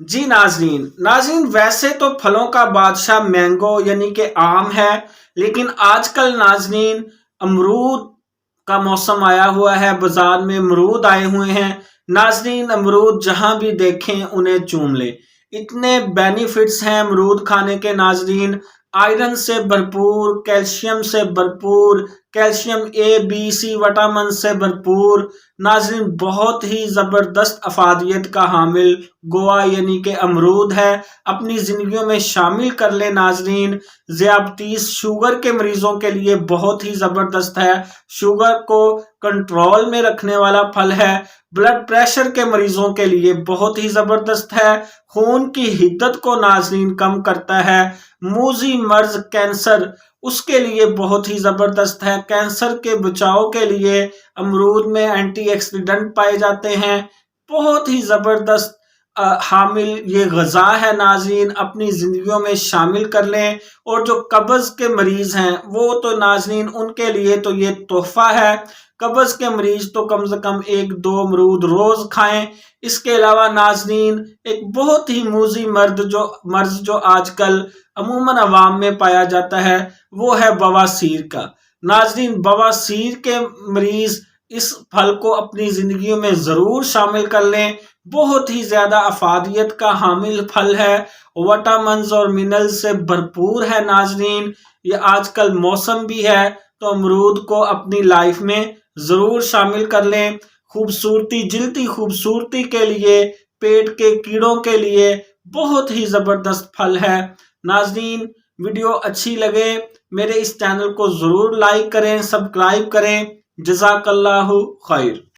جی ناظرین ویسے تو پھلوں کا بادشاہ مینگو یعنی کہ آم ہے، لیکن آج کل ناظرین امرود کا موسم آیا ہوا ہے، بازار میں امرود آئے ہوئے ہیں۔ ناظرین امرود جہاں بھی دیکھیں انہیں چوم لیں، اتنے بینیفٹس ہیں امرود کھانے کے ناظرین۔ آئرن سے بھرپور، کیلشیم سے بھرپور، کیلشیم اے بی سی وٹامن سے بھرپور ناظرین، بہت ہی زبردست افادیت کا حامل گوا یعنی کہ امرود ہے، اپنی زندگیوں میں شامل کر لیں ناظرین۔ ذیابطیس شوگر کے مریضوں کے لیے بہت ہی زبردست ہے، شوگر کو کنٹرول میں رکھنے والا پھل ہے۔ بلڈ پریشر کے مریضوں کے لیے بہت ہی زبردست ہے، خون کی حدت کو ناظرین کم کرتا ہے۔ موذی مرض کینسر، اس کے لیے بہت ہی زبردست ہے، کینسر کے بچاؤ کے لیے امرود میں اینٹی آکسیڈنٹ پائے جاتے ہیں۔ بہت ہی زبردست حامل یہ غذا ہے ناظرین، اپنی زندگیوں میں شامل کر لیں۔ اور جو قبض کے مریض ہیں وہ تو ناظرین ان کے لیے تو یہ تحفہ ہے، قبض کے مریض تو کم سے کم 1-2 امرود روز کھائیں۔ اس کے علاوہ ناظرین ایک بہت ہی موذی مرض جو آج کل عموماً عوام میں پایا جاتا ہے وہ ہے بواسیر کا۔ ناظرین بواسیر کے مریض اس پھل کو اپنی زندگیوں میں ضرور شامل کر لیں، بہت ہی زیادہ افادیت کا حامل پھل ہے، وٹامنز اور منرل سے بھرپور ہے ناظرین۔ یہ آج کل موسم بھی ہے تو امرود کو اپنی لائف میں ضرور شامل کر لیں۔ خوبصورتی، جلدی خوبصورتی کے لیے، پیٹ کے کیڑوں کے لیے بہت ہی زبردست پھل ہے ناظرین۔ ویڈیو اچھی لگے میرے اس چینل کو ضرور لائک کریں، سبسکرائب کریں۔ جزاک اللہ خیر۔